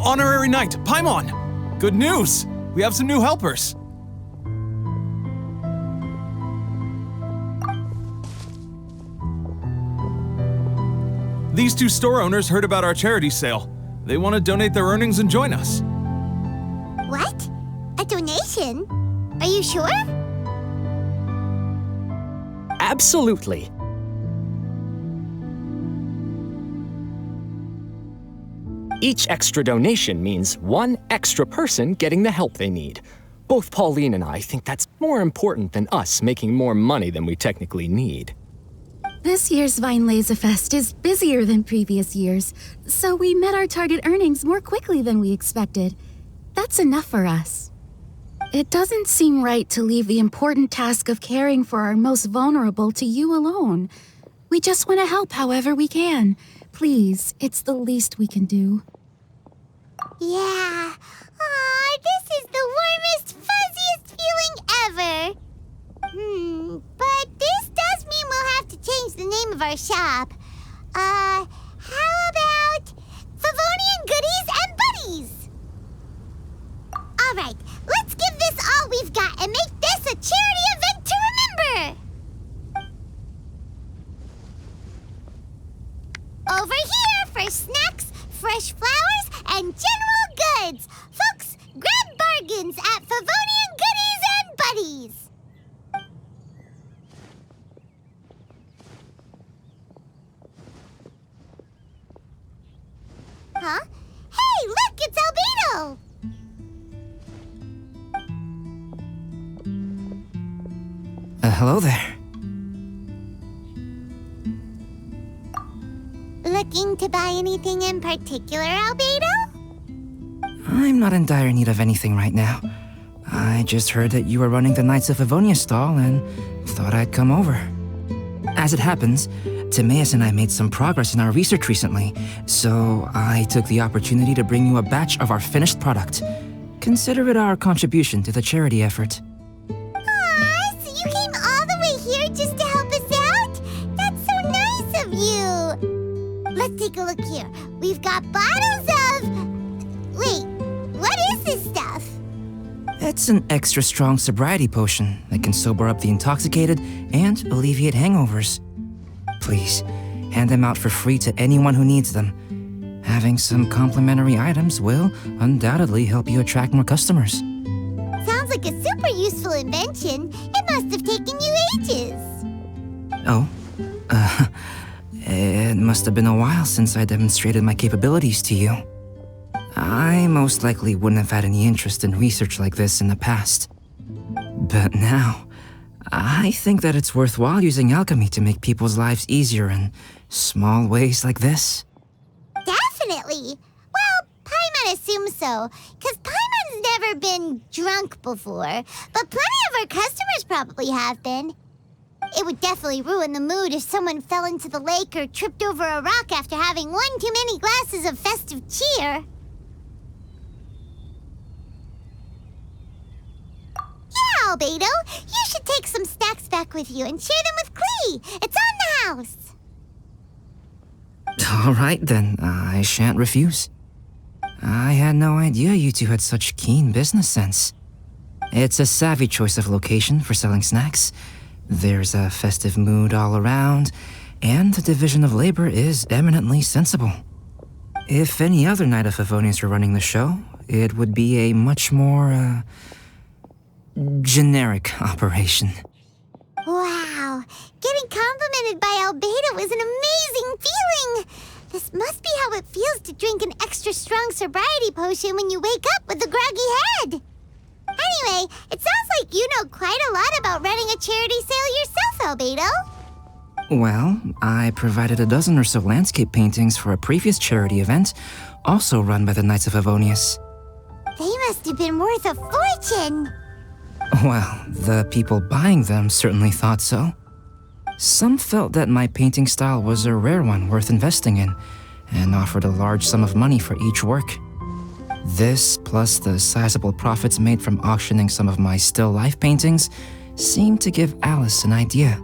Honorary Knight, Paimon! Good news! We have some new helpers! These two store owners heard about our charity sale. They want to donate their earnings and join us. What? A donation? Are you sure? Absolutely. Each extra donation means one extra person getting the help they need. Both Pauline and I think that's more important than us making more money than we technically need. This year's Vine Laser Fest is busier than previous years, so we met our target earnings more quickly than we expected. That's enough for us. It doesn't seem right to leave the important task of caring for our most vulnerable to you alone. We just want to help however we can. Please, it's the least we can do. Yeah. Aw, this is the warmest, fuzziest feeling ever. But this does mean we'll have to change the name of our shop. How about Favonian Goodies and Buddies? Alright, let's give this all we've got and make this a charity event to remember! Over here for snacks, fresh flowers, and general goods. Folks, grab bargains at Favonian Goodies and Buddies. Huh? Hey, look, it's Albedo! Hello there. Looking to buy anything in particular, Albedo? I'm not in dire need of anything right now. I just heard that you were running the Knights of Avonia stall and thought I'd come over. As it happens, Timaeus and I made some progress in our research recently, so I took the opportunity to bring you a batch of our finished product. Consider it our contribution to the charity effort. Aw, so you came all the way here just to help us out? That's so nice of you! Let's take a look here. We've got bottles of... Wait, what is this stuff? It's an extra strong sobriety potion that can sober up the intoxicated and alleviate hangovers. Please, hand them out for free to anyone who needs them. Having some complimentary items will undoubtedly help you attract more customers. Sounds like a super useful invention. It must have taken you ages. Oh, it must have been a while since I demonstrated my capabilities to you. I most likely wouldn't have had any interest in research like this in the past. But now, I think that it's worthwhile using alchemy to make people's lives easier in small ways like this. Definitely. Well, Paimon assumes so, because Paimon's never been drunk before, but plenty of our customers probably have been. It would definitely ruin the mood if someone fell into the lake or tripped over a rock after having one too many glasses of festive cheer. Yeah, Albedo, you should take some snacks back with you and share them with Klee. It's on the house. All right, then. I shan't refuse. I had no idea you two had such keen business sense. It's a savvy choice of location for selling snacks. There's a festive mood all around, and the division of labor is eminently sensible. If any other Knight of Favonians were running the show, it would be a much more, generic operation. Wow, getting complimented by Albedo is an amazing feeling. This must be how it feels to drink an extra strong sobriety potion when you wake up with a groggy head. Anyway, it sounds like you know quite a lot about running a charity sale yourself, Albedo. Well, I provided a dozen or so landscape paintings for a previous charity event, also run by the Knights of Favonius. They must have been worth a fortune. Well, the people buying them certainly thought so. Some felt that my painting style was a rare one worth investing in, and offered a large sum of money for each work. This, plus the sizable profits made from auctioning some of my still life paintings, seemed to give Alice an idea.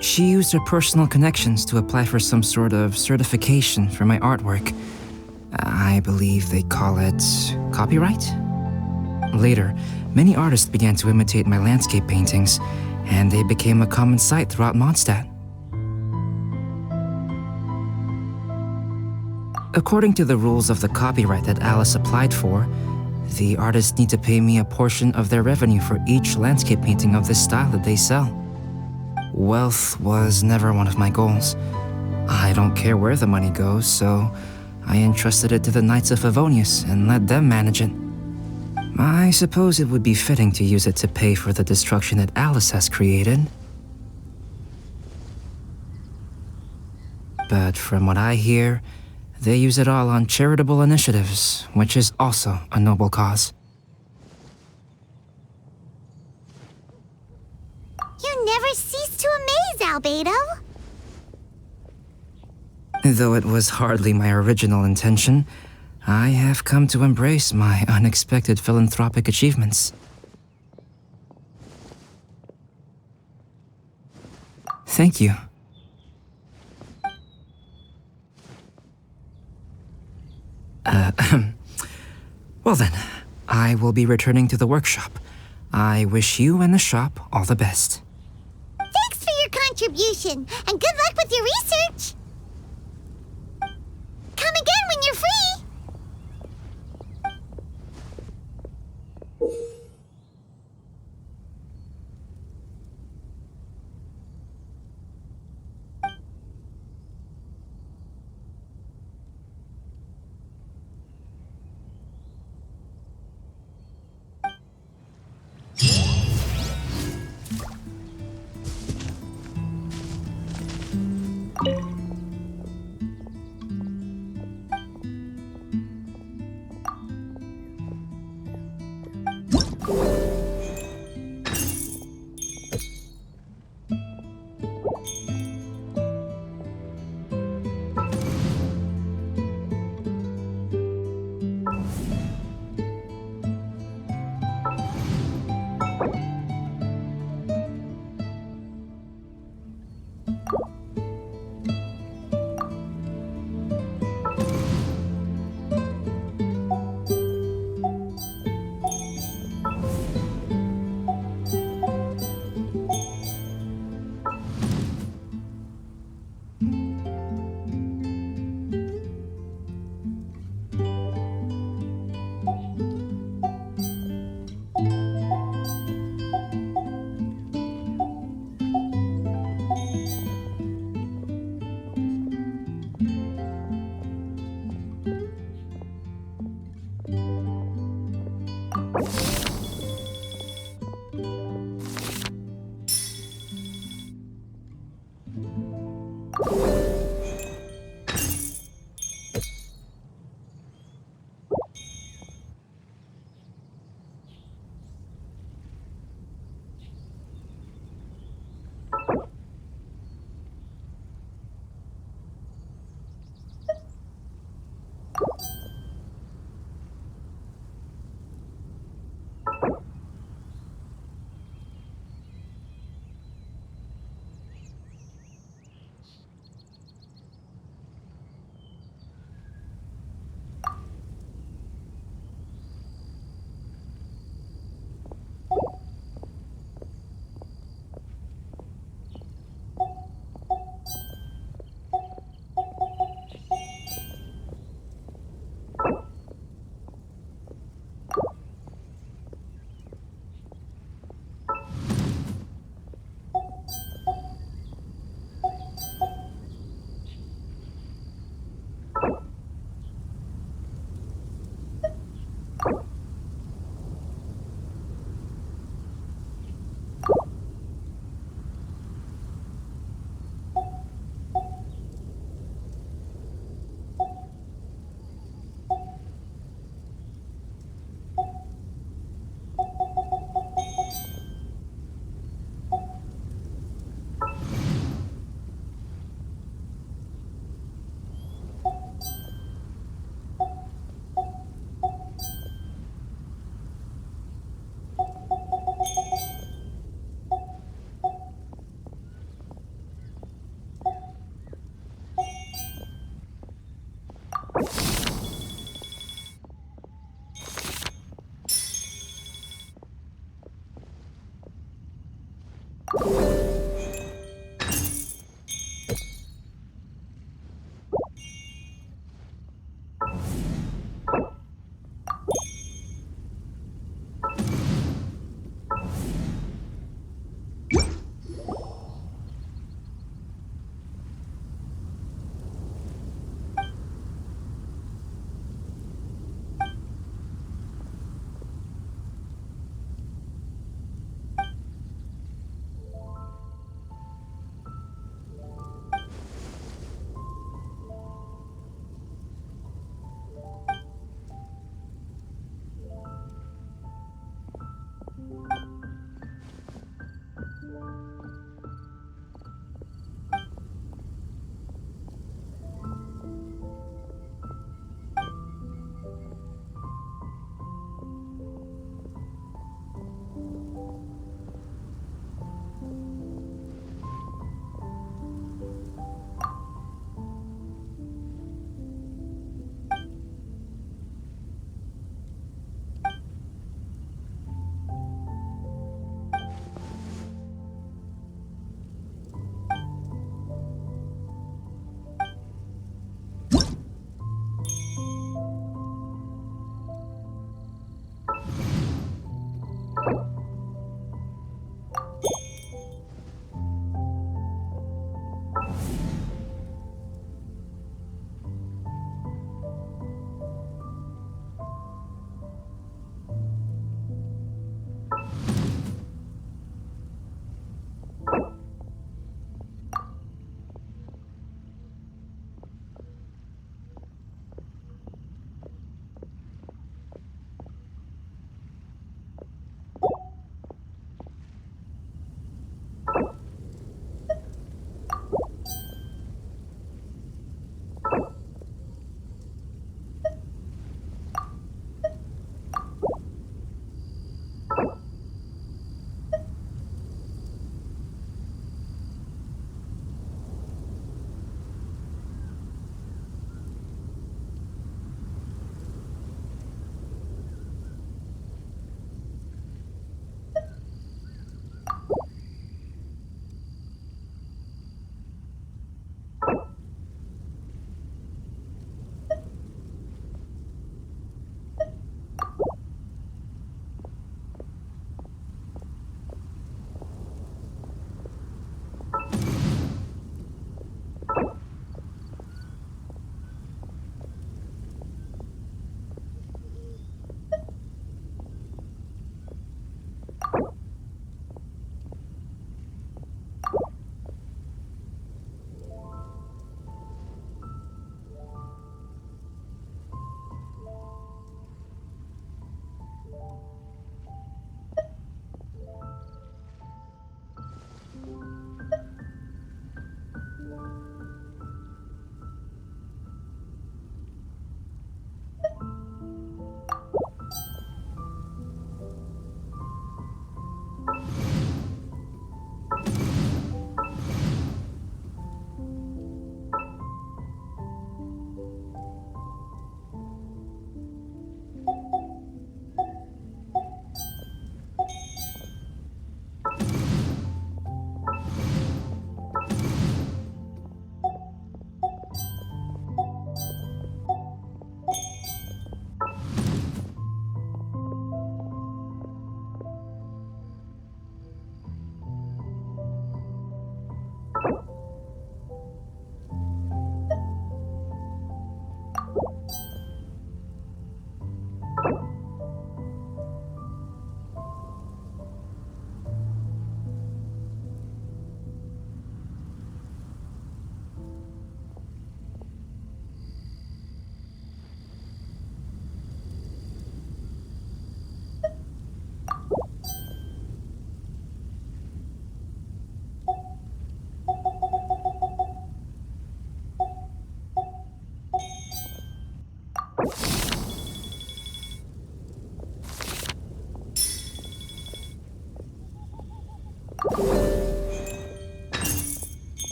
She used her personal connections to apply for some sort of certification for my artwork. I believe they call it copyright? Later, many artists began to imitate my landscape paintings, and they became a common sight throughout Mondstadt. According to the rules of the copyright that Alice applied for, the artists need to pay me a portion of their revenue for each landscape painting of this style that they sell. Wealth was never one of my goals. I don't care where the money goes, so I entrusted it to the Knights of Favonius and let them manage it. I suppose it would be fitting to use it to pay for the destruction that Alice has created. But from what I hear, they use it all on charitable initiatives, which is also a noble cause. You never cease to amaze, Albedo. Though it was hardly my original intention, I have come to embrace my unexpected philanthropic achievements. Thank you. Well then, I will be returning to the workshop. I wish you and the shop all the best. Thanks for your contribution, and good luck with your research. Come again when you're free.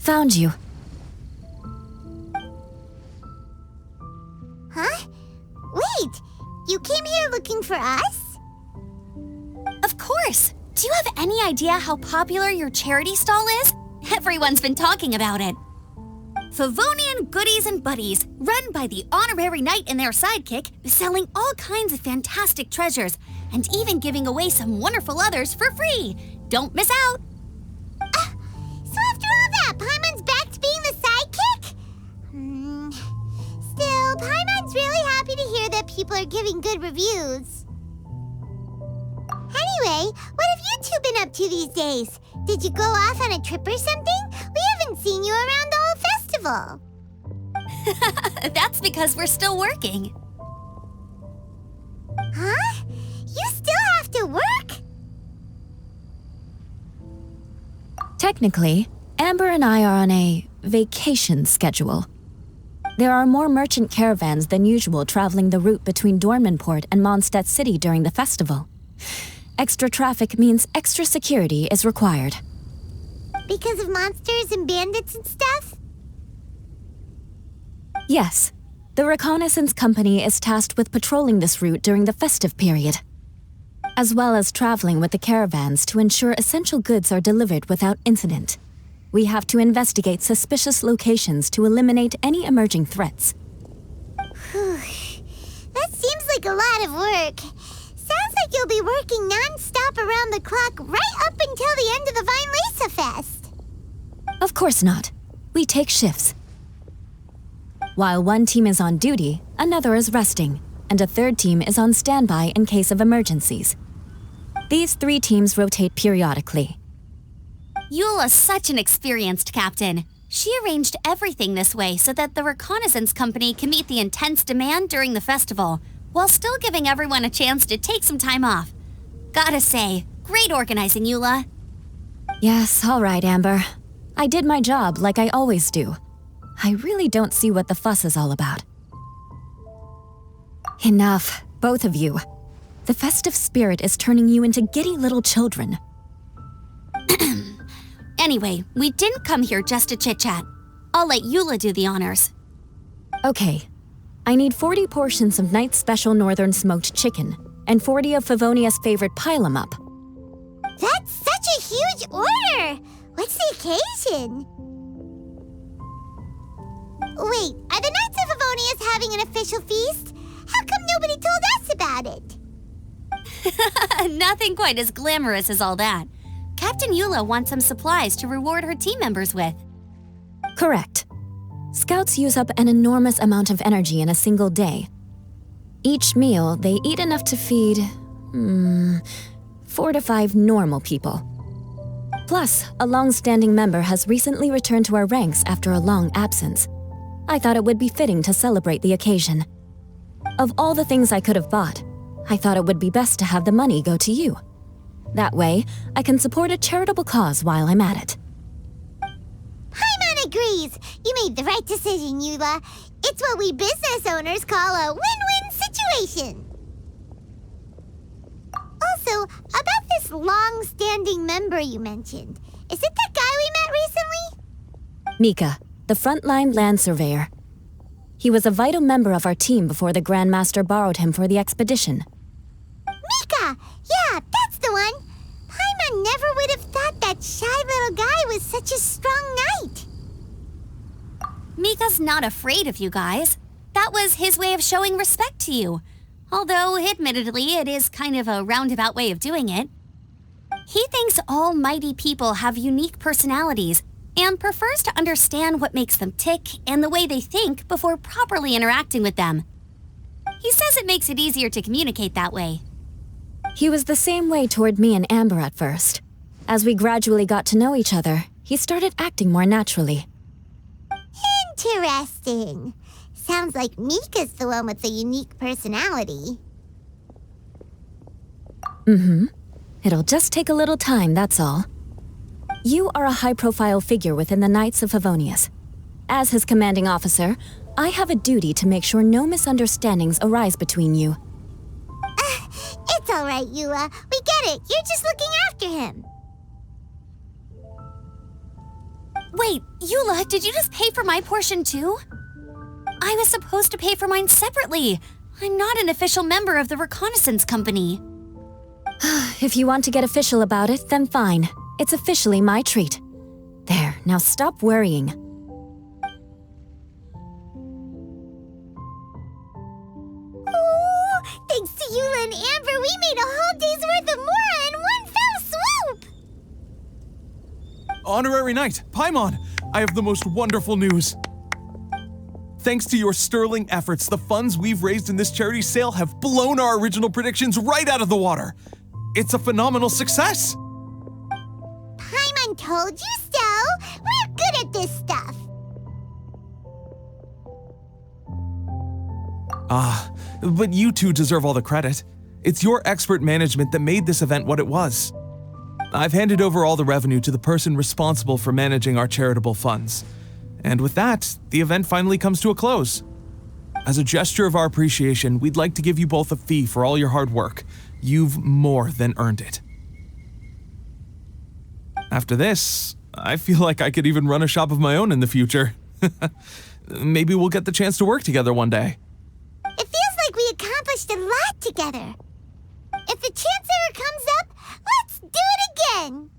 found you. Huh? Wait! You came here looking for us? Of course! Do you have any idea how popular your charity stall is? Everyone's been talking about it. Favonian Goodies and Buddies, run by the honorary knight and their sidekick, selling all kinds of fantastic treasures, and even giving away some wonderful others for free. Don't miss out! So after all that, Paimon's back to being the sidekick? Still, Paimon's really happy to hear that people are giving good reviews. Anyway, what have you two been up to these days? Did you go off on a trip or something? We haven't seen you around the whole festival. That's because we're still working. Huh? You still have to work? Technically, Amber and I are on a vacation schedule. There are more merchant caravans than usual traveling the route between Dormanport and Mondstadt City during the festival. Extra traffic means extra security is required. Because of monsters and bandits and stuff? Yes, the reconnaissance company is tasked with patrolling this route during the festive period, as well as traveling with the caravans to ensure essential goods are delivered without incident. We have to investigate suspicious locations to eliminate any emerging threats. That seems like a lot of work. Sounds like you'll be working non-stop around the clock right up until the end of the Vine Lesa Fest. Of course not. We take shifts. While one team is on duty, another is resting, and a third team is on standby in case of emergencies. These 3 teams rotate periodically. Eula's such an experienced captain. She arranged everything this way so that the reconnaissance company can meet the intense demand during the festival, while still giving everyone a chance to take some time off. Gotta say, great organizing, Eula. Yes, all right, Amber. I did my job like I always do. I really don't see what the fuss is all about. Enough, both of you. The festive spirit is turning you into giddy little children. Anyway, we didn't come here just to chit-chat. I'll let Eula do the honors. Okay. I need 40 portions of Knight's Special Northern Smoked Chicken, and 40 of Favonia's favorite pile-em-up. That's such a huge order! What's the occasion? Wait, are the Knights of Favonia's having an official feast? How come nobody told us about it? Nothing quite as glamorous as all that. Captain Eula wants some supplies to reward her team members with. Correct. Scouts use up an enormous amount of energy in a single day. Each meal, they eat enough to feed, 4 to 5 normal people. Plus, a long-standing member has recently returned to our ranks after a long absence. I thought it would be fitting to celebrate the occasion. Of all the things I could have bought, I thought it would be best to have the money go to you. That way, I can support a charitable cause while I'm at it. Paimon agrees! You made the right decision, Eula. It's what we business owners call a win-win situation. Also, about this long-standing member you mentioned, is it that guy we met recently? Mika, the frontline land surveyor. He was a vital member of our team before the Grandmaster borrowed him for the expedition. Mika! Yeah, that's the one! Paimon never would have thought that shy little guy was such a strong knight. Mika's not afraid of you guys. That was his way of showing respect to you. Although, admittedly, it is kind of a roundabout way of doing it. He thinks all mighty people have unique personalities and prefers to understand what makes them tick and the way they think before properly interacting with them. He says it makes it easier to communicate that way. He was the same way toward me and Amber at first. As we gradually got to know each other, he started acting more naturally. Interesting. Sounds like Mika's the one with the unique personality. It'll just take a little time, that's all. You are a high-profile figure within the Knights of Favonius. As his commanding officer, I have a duty to make sure no misunderstandings arise between you. It's all right, Eula. We get it. You're just looking after him. Wait, Eula, did you just pay for my portion too? I was supposed to pay for mine separately. I'm not an official member of the reconnaissance company. If you want to get official about it, then fine. It's officially my treat. There, now stop worrying. Oh, thanks to Eula and Amber, we made a whole day's worth of Mora in one fell swoop! Honorary Knight, Paimon, I have the most wonderful news. Thanks to your sterling efforts, the funds we've raised in this charity sale have blown our original predictions right out of the water. It's a phenomenal success! Paimon told you so! We're good at this stuff! But you two deserve all the credit. It's your expert management that made this event what it was. I've handed over all the revenue to the person responsible for managing our charitable funds. And with that, the event finally comes to a close. As a gesture of our appreciation, we'd like to give you both a fee for all your hard work. You've more than earned it. After this, I feel like I could even run a shop of my own in the future. Maybe we'll get the chance to work together one day. It feels like we accomplished a lot together. If the chance ever comes up, let's do it again!